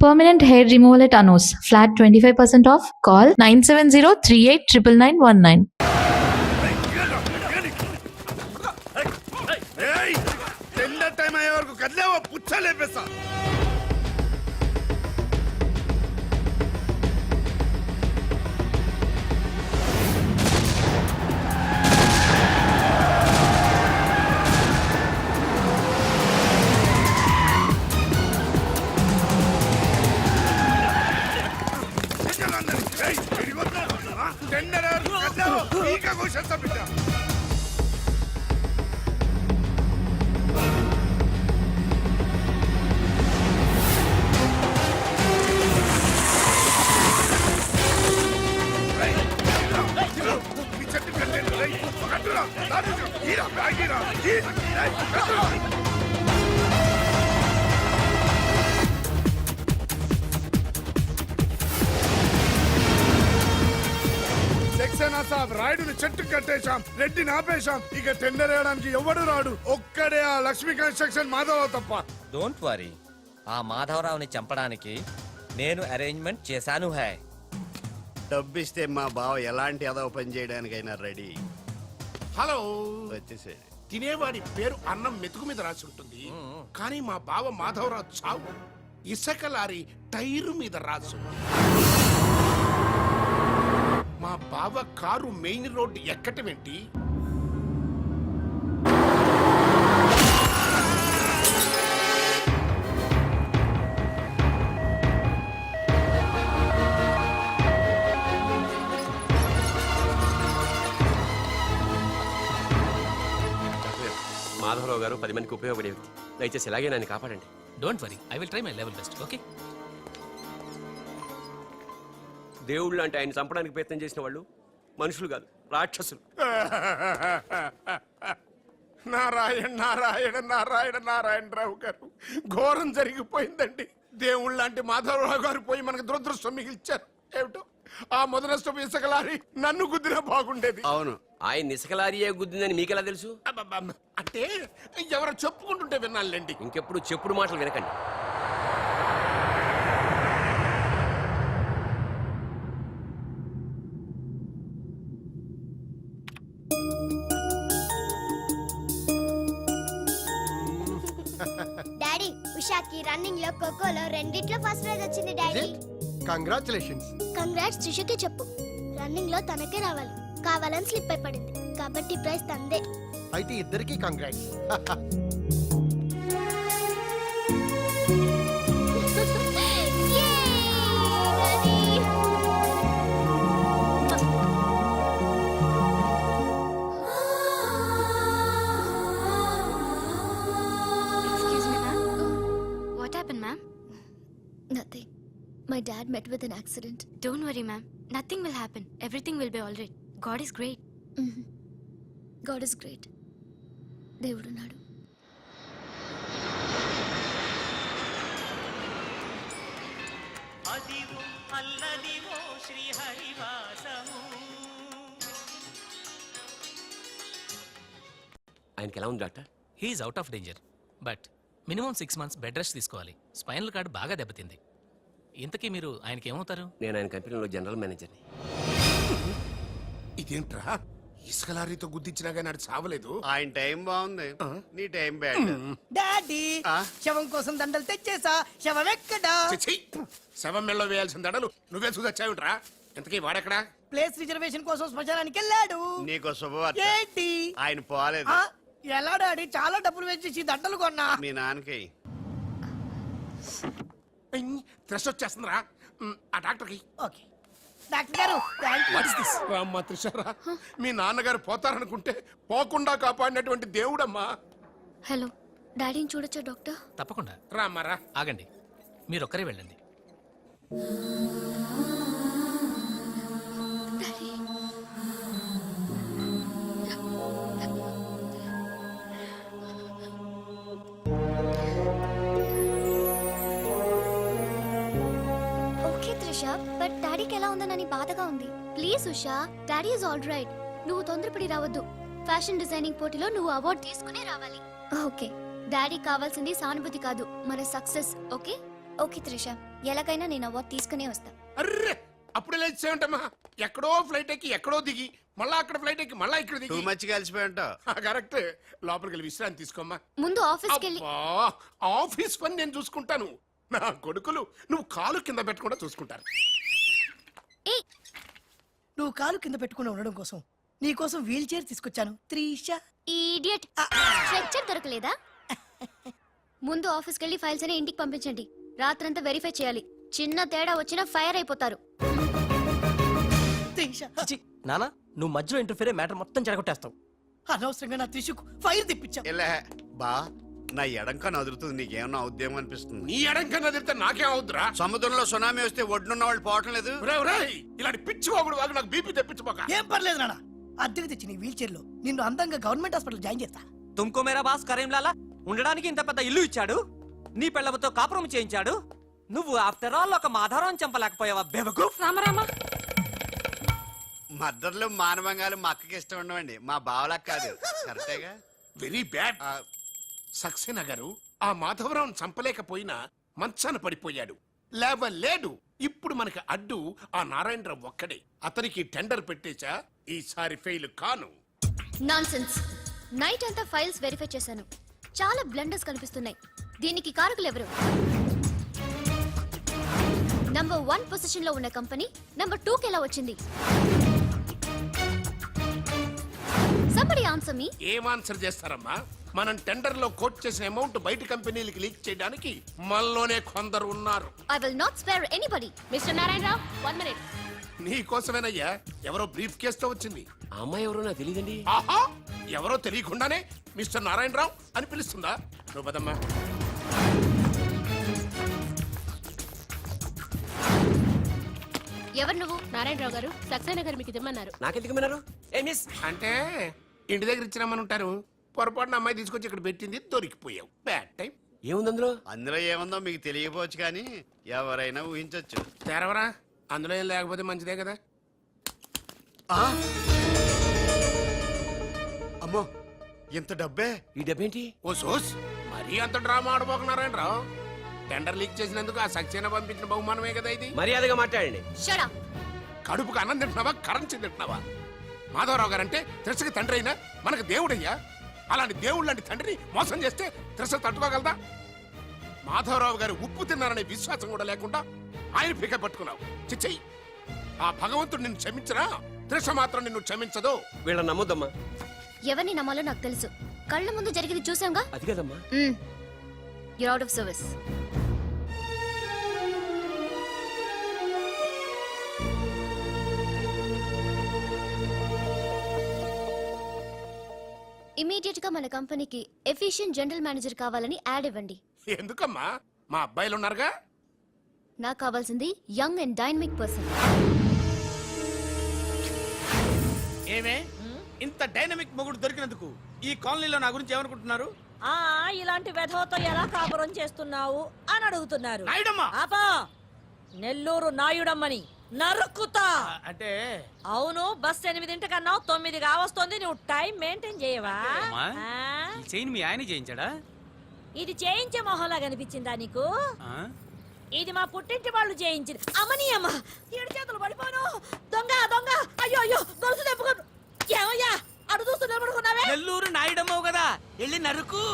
Permanent hair removal at Anos. Flat 25% off. Call 970-389919. Time అయ్యే వరకు కదిలేవో పుచ్చలేపేస్తా. Tender కదిలేవో ఇంకా questions బిడ్డ. రాయుడుని చెట్టు కట్టేశాం, రెడ్డిని ఆపేశాం. ఇక టెండర్ వేయడానికి ఎవడు రాడు. ఒక్కడే ఆ లక్ష్మీ కన్స్ట్రక్షన్ మాధవరావు తప్ప. డోంట్ వరీ, ఆ మాధవరావుని చంపడానికి నేను అరేంజ్మెంట్ చేశాను. హై డబ్బిస్తే మా బావ ఎలాంటి అదవ పని చేయడానికైనా రెడీ. హలో, వచ్చేసే. తినేవాడి పేరు అన్నం మెతుకు మీద రాసి ఉంటుంది, కానీ మా బావ మాధవరావు చావు ఇసుక లారీ టైరు మీద రాసు. మా బావ కారు మెయిన్ రోడ్డు ఎక్కటమేంటి? మాధవరావు గారు 10 మందికి ఉపయోగపడే వ్యక్తి. దయచేసి ఇలాగే నన్ను కాపాడండి. Don't worry, I will try my level best. Okay. దేవుళ్ళు అంటే ఆయన చంపడానికి ప్రయత్నం చేసిన వాళ్ళు మనుషులు కాదు, రాక్షసులు. నారాయణ నారాయణ నారాయణ నారాయణరావు గారు, ఘోరం జరిగిపోయిందండి. దేవుళ్ళు లాంటి మాధవరావు గారు పోయి మనకు దురదృష్టం మిగిల్చారు. ఏమిటో ఆ మొదనష్టం ఇసుక లారీ నన్ను గుద్దినా బాగుండేది. అవును, ఆయన ఇసుకలారియే గుద్దిందని మీకెలా తెలుసు? అబ్బబ్బబ్బ. అంటే ఎవరో చెప్పుకుంటుంటే విన్నానులేండి. ఇంకెప్పుడు చెప్పుడు మాటలు వినకండి. డాడీ, ఉషాకి రన్నింగ్ లో ఖోఖోలో రెండిట్లో ఫస్ట్ ప్రైజ్ వచ్చింది డాడీ. కంగ్రాచులేషన్స్. కంగ్రాట్స్ త్రిషకి చెప్పు. రన్నింగ్ లో తనకే రావాలి, కావాలని స్లిప్ అయి పడింది కాబట్టి ప్రైజ్ తందే. అయితే ఇద్దరికి congrats. Nothing. My dad met with an accident. Don't worry, ma'am. Nothing will happen. Everything will be all right. God is great. God is great. దేవుడు నాడు. ఆయనకి ఎలా ఉంది doctor? He's out of danger, but minimum 6 months bed rest తీసుకోవాలి. Spinal cord బాగా దెబ్బతింది. ఇంతకీ మీరు ఆయనకి ఏమవుతారు? నేను ఆయన కంపెనీలో జనరల్ మేనేజర్ని. ఇదేంట్రా, ఇసుక లారీతో గుద్దించినా కానీ అది చావలేదు. ఆయన టైం బాగుంది, నీ టైం బ్యాడ్. డాడీ, శవం కోసం దండలు తెచ్చేసా. శవం ఎక్కడా? శవం మెళ్ళలో వేయాల్సిన దండలు నువ్వే చూసొచ్చావుంట్రా. ఇంతకీ వాడెక్కడా? ప్లేస్ రిజర్వేషన్ కోసం శ్మశానానికి వెళ్ళాడు. నీకు శుభవార్త. ఏంటి? ఆయన పోలేదు. ఎలా డాడీ? చాలా డబ్బులు వేసి దండలు కొన్నా. మీ నాన్నకి త్రెస్ వచ్చేస్తుందిరా. ఆ డాక్టర్కి. ఓకే డాక్టర్ గారు, రామ్మా త్రిషారా, మీ నాన్నగారు పోతారనుకుంటే పోకుండా కాపాడినటువంటి దేవుడమ్మా. హలో, డాడీని చూడొచ్చా డాక్టర్? తప్పకుండా. రామ్మారా. ఆగండి, మీరొక్కరే వెళ్ళండి. బట్ డాడీకి ఎలా ఉందనని బాధగా ఉంది. Please Usha, daddy is all right. నువ్వు తొందరపడి రావద్దు. ఫ్యాషన్ డిజైనింగ్ పోటీలో నువ్వు అవార్డు తీసుకునే రావాలి. ఓకే, డాడీ కావాల్సింది సానుభూతి కాదు, మన సక్సెస్. ఓకే ఓకే త్రిష, ఎలాగైనా నేను అవార్డు తీసుకునే వస్తా. అర్రే అప్పుడు లేచేయంటమ్మా, ఎక్కడో ఫ్లైట్ ఎక్కి ఎక్కడో దిగి మళ్ళా అక్కడ ఫ్లైట్ ఎక్కి మళ్ళా ఇక్కడ టూ దిగి. మచ్ కలిసిపోయి ఉంటావు. కరెక్ట్. లోపలికి వెళ్ళి విశ్రాంతి తీసుకోమ్మా. ముందు ఆఫీస్కి వెళ్ళి అబ్బా, ఆఫీస్ పని నేను చూసుకుంటాను. నా కొడుకులు నువ్వు కాలు కింద పెట్టకుండా చూసుకుంటారు. నువ్వు కాలు కింద పెట్టుకుని ఉండడం కోసం నీ కోసం వీల్ చైర్ తీసుకొచ్చాను త్రిష. ఇడియట్, స్ట్రెచ్చర్ దొరకలేదా? ముందు ఆఫీస్కి వెళ్ళి ఫైల్స్ అని ఇంటికి పంపించండి. రాత్రంతా వెరిఫై చేయాలి. చిన్న తేడా వచ్చినా ఫైర్ అయిపోతారు. త్రిష, నానా నువ్వు మధ్యలో ఇంటర్ఫీరే మ్యాటర్ మొత్తం చెడగొట్టేస్తావు. అనవసరంగా నా త్రిషకు ఫైర్ తెప్పించావు. ఎలా బా నా ఎడంకా నదురుతుంది, నీకేమన్నా ఉద్యమం అనిపిస్తుంది? నీ ఎడం కన్నా తిరిగితే నాకేం అవుద్దురా? సముద్రంలో సునామీ వస్తే ఒడ్డున్న వాళ్ళు పోవటం లేదు. ఇలాంటి పిచ్చి వాగుడు వాగు నాకు బీపీ తెప్పించుకోక. ఏం పర్లేదు నాన్న, అద్దెకి తెచ్చి నీ వీల్ చైర్ లో నిన్ను అందంగా గవర్నమెంట్ హాస్పిటల్ జాయిన్ చేస్తా. తుమ్కో మేరా బాస్ కరీంలాలా ఉండడానికి ఇంత పెద్ద ఇల్లు ఇచ్చాడు, నీ పెళ్ళబతో కాపురం చేయించాడు. నువ్వు ఆఫ్టర్ ఆల్ ఒక మాధవరం చంపలేకపోయావా బేవకూఫ్? మద్దర్లు మానవంగాలు మా అక్కకి ఇష్టం ఉండవండి, మా బావలకు కాదు. కరెక్టేగా? Very bad. సక్సేనా గారు ఆ మాధవరావు చంపలేకపోయినా మంచాన పడిపోయాడు, లేవలేడు. ఇప్పుడు మనకి అడ్డు ఆ నారాయణరావు ఒక్కడే. అతనికి టెండర్ పెట్టేశా, ఈసారి ఫెయిల్ కాను. నాన్సెన్స్. నైట్ అంతా ఫైల్స్ వెరిఫై చేశాను. చాలా బ్లండర్స్ కనిపిస్తున్నాయి. దీనికి కారకులు ఎవరు? నంబర్ 1 పొజిషన్ లో ఉన్న కంపెనీ నంబర్ 2కి ఎలా వచ్చింది? Somebody answer me. ఏం ఆన్సర్ చేస్తారమ్మా? మనం టెండర్ లో కోట్ చేసిన అమౌంట్ బయట కంపెనీలకి లీక్ చేయడానికి మనలోనే కొందరు ఉన్నారు. I will not spare anybody. Mr. Narayan 1 minute. నీ కోసమేనయ్యా. ఎవరో బ్రీఫ్ కేసుతో వచ్చింది. ఆ అమ్మాయి ఎవరో నాకు తెలియదండి. ఆహా, ఎవరో తెలియకుండానే మిస్టర్ నారాయణరావు అని పిలుస్తుందా? నువ్వు పదమ్మా. ఎవరు నువ్వు? నారాయణరావు గారు సక్సేనా గారు మీకు ఇమ్మన్నారు. నాకెందుకు విన్నారు? ఏ మిస్, అంటే ఇంటి దగ్గర ఇచ్చినామని ఉంటారు. పొరపాటున అమ్మాయి తీసుకొచ్చి ఇక్కడ పెట్టింది, దొరికిపోయావు. Bad time. ఏముంది అందులో? అందులో ఏముందో మీకు తెలియకపోవచ్చు కానీ ఎవరైనా ఊహించొచ్చు. తెరవరా, అందులో ఏం లేకపోతే మంచిదే కదా. అమ్మో ఎంత డబ్బే! ఈ డబ్బేంటి? ఓ సోస్, మరీ అంత డ్రామా ఆడబోకు నారాయణరావు. టెండర్ లీక్ చేసినందుకు ఆ సక్సేనా పంపించిన బహుమానమే కదా ఇది. మర్యాదగా మాట్లాడండి. Shut up. కడుపుకు అన్నం తింటున్నావా, కరెన్సీ తింటున్నావా? మాధవరావు గారంటే త్రిషకి తండ్రి అయినా మనకు దేవుడయ్యా. అలాంటి దేవుడు లాంటి తండ్రిని మోసం చేస్తే త్రిష తట్టుకోగలదా? మాధవరావు గారు ఉప్పు తిన్నారనే విశ్వాసం కూడా లేకుండా ఆయన పీక పట్టుకున్నావు. చిచ్చయ్యి, ఆ భగవంతుడు నిన్ను క్షమించరా? త్రిష మాత్రం నిన్ను క్షమించదు. వీళ్ళని నమ్మొద్దమ్మా. ఎవరిని నమ్మాలో నాకు తెలుసు. కళ్ళ ముందు జరిగింది చూసాంగా. అది కదమ్మా. You're out of service. Immediate గా మన కంపెనీకి ఎఫిషియెంట్ జనరల్ మేనేజర్ కావాలని యాడ్ ఇవ్వండి. ఎందుకమ్మా? మా అబ్బాయిలు ఉన్నారుగా. నాకు కావాల్సింది యంగ్ అండ్ డైనమిక్ పర్సన్. ఏమే ఇంత డైనమిక్ మొగుడు దొరికినందుకు ఈ కాలనీలో నా గురించి ఏమనుకుంటున్నారు? ఇలాంటి వెధవతో ఎలా కాపురం చేస్తున్నావు అని అడుగుతున్నారు. నాయుడమ్మా! ఆపా! నెల్లూరు నాయుడమ్మని నరుక్కుతా. అంటే అవును, బస్ 8:00 9 కావస్తోంది. నువ్వు టైం మెయింటైన్ చేయవా? ఈ చైన్ మీ ఆయన చేయించాడా? ఇది చేయించే మొహంలా కనిపించిందా నీకు? ఇది మా పుట్టింటి వాళ్ళు చేయించింది. అమ్మని అమ్మ, 7 చేతులు పడిపోను. దొంగ దొంగ, అయ్యో అయ్యో, గొలుసు తెప్పుకోను. ఏమయ్యా అడు చూస్తూ నిలబడుకున్నావే? నెల్లూరు నాయుడమ్మవు కదా, వెళ్ళి నరుకు.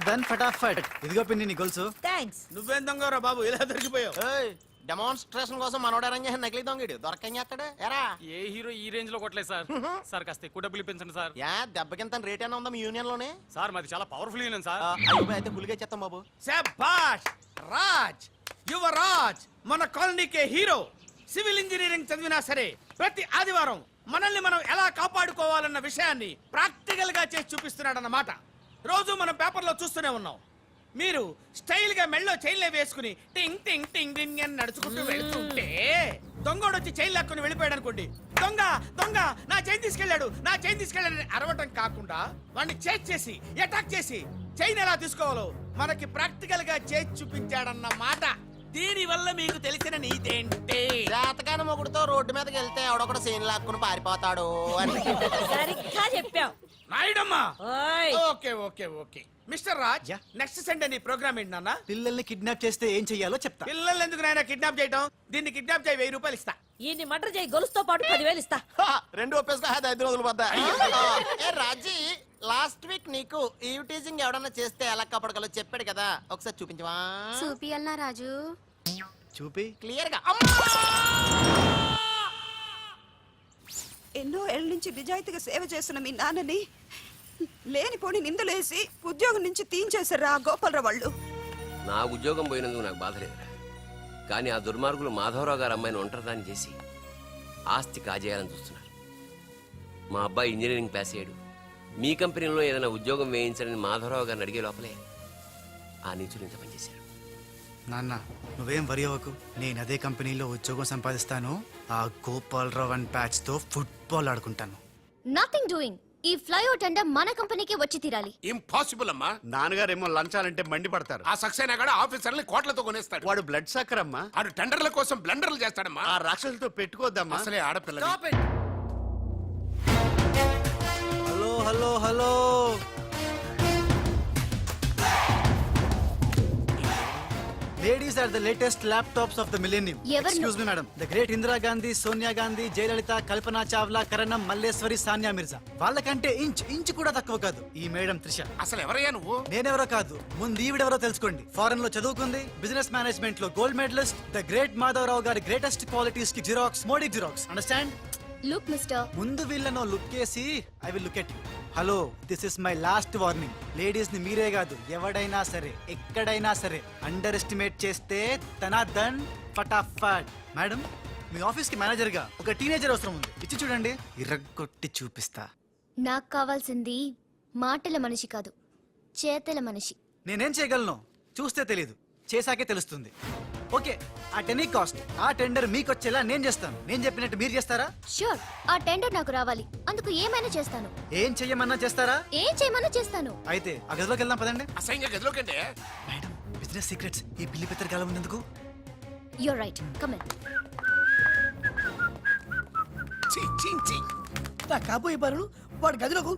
దన్ ఫటాఫట్ ఇదిగో పిన్ని నీ గొలుసు. థ్యాంక్స్. నువ్వేం దొంగరా బాబు ఇలా దొరికిపోయావు? డెమాన్స్ట్రేషన్ కోసం మనోడారం చేసిన నకిలీ దొంగడు దొరకని చేస్తాడు ఎరా. ఏ హీరో ఈ రేంజ్ లో కొట్టలేదు సార్. సార్ కాస్త ఎక్కువ డబ్బులు ఇప్పించండి సార్. యా దెబ్బకింత రేట్ అయినా ఉందా మీ యూనియన్ లోనే? సార్ మాది చాలా పవర్ఫుల్ యూనియన్ సార్. అయితే ఫుల్గా చేస్తాం బాబు. శభాష్ రాజ్, యువరాజ్, మన కాలనీకే హీరో. సివిల్ ఇంజనీరింగ్ చదివినా సరే ప్రతి ఆదివారం మనల్ని మనం ఎలా కాపాడుకోవాలన్న విషయాన్ని ప్రాక్టికల్ గా చేసి చూపిస్తున్నాడన్నమాట. రోజు మనం పేపర్లో చూస్తూనే ఉన్నాం. మీరు స్టైల్ గా మెళ్ళో చైన్లే వేసుకుని టింగ్ టింగ్ టింగ్ టింగ్ అని నడుచుకుంటూ వెళ్తుంటే దొంగోడు వచ్చి చైన్ లాక్కుని వెళ్ళిపోయాడు అనుకోండి. దొంగ దొంగ నా చైన్ తీసుకెళ్ళాడు, నా చైన్ తీసుకెళ్ళాడు అరవటం కాకుండా వాడిని చేజ్ చేసి అటాక్ చేసి చైన్ ఎలా తీసుకోవాలో మనకి ప్రాక్టికల్ గా చేసి చూపించాడన్న మాట. దీని వల్ల మీకు తెలిసిన నీతేంటే జాతకాన మొగుడుతో రోడ్డు మీదకి వెళ్తే ఎవడొకడు సీన్ లాక్కుని పారిపోతాడు అని. సరిగ్గా చెప్పావు. నాయుడమ్మా. ఓయ్. Okay okay okay mister Raj, next Sunday నీ ప్రోగ్రామ్ ఏంటి నాన్న? పిల్లల్ని కిడ్నాప్ చేస్తే ఏం చెయ్యాలో చెప్తా. పిల్లల్ని ఎందుకు నాయన కిడ్నాప్ చేయటం? దీన్ని కిడ్నాప్ చేయి 1000 రూపాయలు ఇస్తా. ఈయన్ని మటర్ చేయి, గొలుసుతో పాటు 10,000 ఇస్తా. రెండు ఒప్పేసుకో 5 రోజులు పడ్డా. ఏ రాజీ, లాస్ట్ వీక్ నీకు ఈవ్ టీజింగ్ ఎవడన్నా చేస్తే ఎలా కాపాడగలో చెప్పాడు కదా, ఒకసారి చూపించవా? చూపియల్నా రాజు? చూపి క్లియర్ గా. ఎన్నో ఏళ్ళ నుంచి నిజాయితీగా సేవ చేస్తున్న మీ నాన్నని లేనిపోని నిందలేసి ఉద్యోగం నుంచి తీయించేశారు ఆ గోపాలరావు వాళ్ళు. నా ఉద్యోగం పోయినందుకు నాకు బాధ లేదురా. కానీ ఆ దుర్మార్గులు మాధవరావు గారు అమ్మాయిని ఒంటరిదాన్ని చేసి ఆస్తి కాజేయాలని చూస్తున్నారు. మా అబ్బాయి ఇంజనీరింగ్ పాస్ అయ్యాడు. మీ కంపెనీలో ఏదైనా ఉద్యోగం వేయించాలని మాధవరావు గారిని అడిగే లోపలే ఆ నీచులు ఇంత పనిచేశారు. నాన్న నువ్వేం వరి అవ్వకు, నేను అదే కంపెనీలో ఉద్యోగం సంపాదిస్తాను. ఆ గోపాలరావు అండ్ ప్యాచ్ తో ఫుట్బాల్ ఆడుకుంటాను. Nothing doing. ఈ ఫ్లైఓవర్ టెండర్ మన కంపెనీకి వచ్చి తీరాలి. ఇంపాసిబుల్ అమ్మా. నాన్నగారేమో లంచాలంటే మండిపడతారు. ఆ సక్సేనా కూడా ఆఫీసర్ని కోట్లతో కొనేస్తాడు. వాడు బ్లడ్ సక్కర్ అమ్మా. ఆడు టెండర్ల కోసం బ్లండర్లు చేస్తాడమ్మా. ఆ రాక్షసులతో పెట్టుకోద్దమ్మా. అసలే ఆడపిల్ల. Hello hello hello, ladies are the latest laptops of the millennium. ఎవరు? Excuse me madam. The great Indira Gandhi, Sonia Gandhi, Jayalalitha, Kalpana Chawla, Karnam, Malleswari, Sania Mirza. వాళ్ళకంటే ఇంచ్ కూడా తక్కువ కాదు ఈ మేడం త్రిష. అసలు ఎవరయ్యా నువ్వు? నేనెవరో కాదు, ముందు ఈవిడెవరో తెలుసుకోండి. ఫారెన్ లో చదువుకుంది, బిజినెస్ మేనేజ్మెంట్ లో gold medalist. The great Madhavarao గారి గ్రేటెస్ట్ క్వాలిటీస్ కి xerox, Modi xerox. Understand? Look mister, ముందు వీళ్ళను లుక్ చేసి I will look at you. Hello, this is my last warning. Ladies ని మీరే కాదు ఎవడైనా సరే ఎక్కడైనా సరే అండర్ ఎస్టిమేట్ చేస్తే తనాదన్ ఫటాఫట్. మేడం, మీ ఆఫీస్ కి మేనేజర్ గా ఒక టీనేజర్ అవసరం ఉంది. ఇచ్చి చూడండి, ఇరగ్గొట్టి చూపిస్తా. నాకు కావాల్సింది మాటల మనిషి కాదు, చేతల మనిషి. నేనేం చేయగలను చూస్తే తెలీదు, చేశాకే తెలుస్తుంది. ఓకే, ఆ టెనీ కాస్ట్, ఆ టెండర్ మీకు వచ్చేలా నేను చేస్తాను. నేను చెప్పినట్టు మీరు చేస్తారా? ష్యూర్, ఆ టెండర్ నాకు రావాలి. అందుకు ఏమైనా చేస్తాను. ఏం చెయ్యమన్నా చేస్తారా? ఏం చేయమన్నా చేస్తాను. అయితే ఆ గదిలోకి వెళ్దాం పదండి. అసహ్యంగా గదిలోకంటే. మేడం, బిజినెస్ సీక్రెట్స్ ఈ పిల్లి పెద్దరు కాలం ఉన్నందుకు. You're right, come in. నా కాబోయే బరువు వాడు గదిలోకు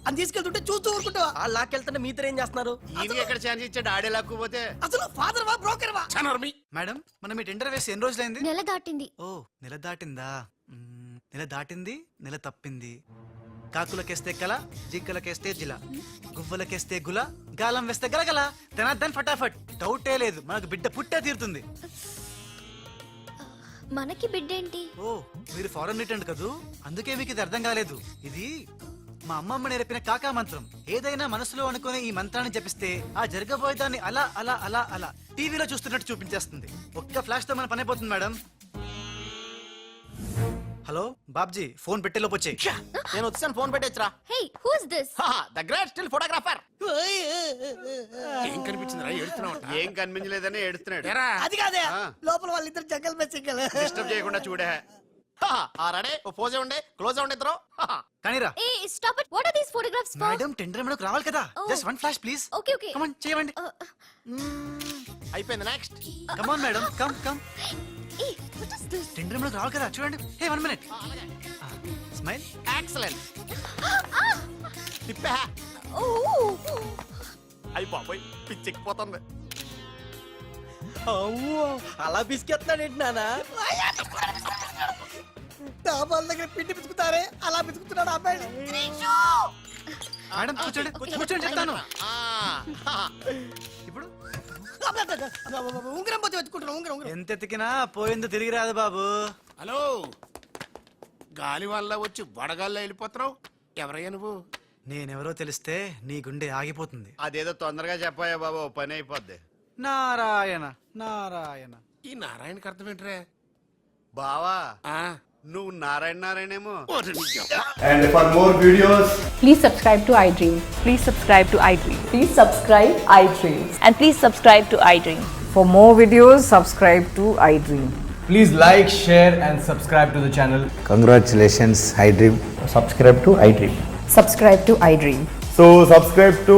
అని తీసుకెళ్తుంటే చూస్తూ ఊరుకుంటావా? ఆ లాక్కెళ్తుంటే మీతో ఏం చేస్తున్నారు? ఈయనకి ఎక్కడ ఛాన్స్ ఇచ్చాడు? ఆడే లాక్కుపోతే. అసలు ఫాదర్ వా బ్రోకర్ వా? చనర్మి. మేడం, మనం ఈ టెండర్ వేసి ఎన్ని రోజులైంది? నెల దాటింది. ఓ, నెల దాటిందా? నెల దాటింది, నెల తప్పింది. కాకులకేస్తే కల, జింకలకేస్తే జిల, గువ్వలకేస్తే గుల, గాలం వేస్తే గలగల. దన్ ఫటాఫట్. డౌటే లేదు, మనకు బిడ్డ పుట్టే తీరుతుంది. మనకి బిడ్డేంటి? ఓ, మీరు ఫారెన్ రిటర్న్ కదూ, అందుకే మీకు ఇది అర్థం కాలేదు. ఇది మా అమ్మమ్మ నేర్పిన కాకా మంత్రం. ఏదైనా మనసులో అనుకునే ఈ మంత్రాన్ని జపిస్తే ఆ జరగబోయేదాన్ని అలా అలా అలా అలా టీవీలో చూస్తున్నట్టు చూపించేస్తుంది. ఒక్క ఫ్లాష్ తో మన పని అయిపోతుంది మేడం. హలో బాబ్జీ, ఫోన్ పెట్టేలోపు వచ్చాయి. నేను వచ్చాను, ఫోన్ పెట్టేచ్చరా. Hey, who is this? The great still photographer. ఏం కనిపించిందిరా? ఏడుతున్నావు? ఏం కనిపించలేదని ఏడుస్తున్నాడు. అది కాదే, లోపల వాళ్ళిద్దరు జంగల్ మే సింగల్. డిస్టర్బ్ చేయకుండా చూడే. రెడీ, ఓ పోజే ఉండే, క్లోజ్ ఉండే ఇద్దరు. కానీరా. Hey stop it. What are these photographs for? Madam, tender మనకు రావాలి కదా. Just one flash please. Okay okay. Come on, చేయండి. అయిపోయింది, next. Come on madam, come come. Hey what is this? Tender మనకు రావాలి కదా, చూడండి. Hey, 1 minute. స్మైల్. ఎక్సలెంట్. తిప్పా. ఓ అయ్యి బాబోయ్, పిచ్చెక్కిపోతుంది. అలా బిస్కెత్తాడేంటి నానా? డాబాల దగ్గర పిండి పిసుకుతారే అలా పిసుకుతున్నాడు అబ్బాయి. మేడం కూర్చోండి కూర్చోండి చెప్తాను. ఇప్పుడు ఉంగరం పోతే వెతుకుంటున్నా ఉంగరం ఎంత ఎతికినా పోయిందో తిరిగి రాదు బాబు. హలో గాలి వల్ల వచ్చి వడగాల్లో వెళ్ళిపోతున్నావు ఎవరయ్యా నువ్వు? నేనెవరో తెలిస్తే నీ గుండె ఆగిపోతుంది. అదేదో తొందరగా చెప్పాయా బాబు, ఓ పని అయిపోద్ది. నారాయణ నారాయణ. ఈ నారాయణకి అర్థం ఏంట్రే? బావా ఆ, నువ్వు నారాయణ నారాయణేమో. ఓరి నిజం. And for more videos, Please subscribe to iDream. Please subscribe to iDream. Please subscribe iDream. And please subscribe to iDream. For more videos, subscribe to iDream. please like, share, and subscribe to the channel. Congratulations, iDream. Subscribe to iDream. Subscribe to iDream. So subscribe to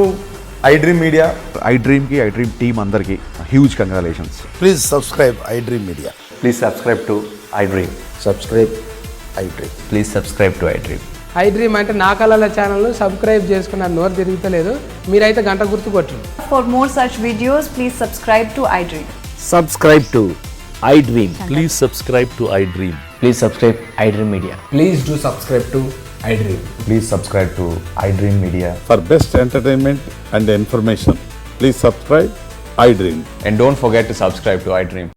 iDream Media. iDream ki iDream team andarki huge congratulations. Please subscribe iDream Media. Please subscribe to iDream. Subscribe iDream. Please subscribe to iDream. iDream అంటే నా కళల channel subscribe చేసుకున్న నోరు తిరుగుతలేదు. మీరైతే గంట గుర్తు కొట్టండి. For more such videos, please subscribe to iDream. Subscribe to iDream. Please subscribe to iDream. Please subscribe iDream Media. Please do subscribe to iDream. Please subscribe to iDream Media. For best entertainment and information, please subscribe iDream. And don't forget to subscribe to iDream.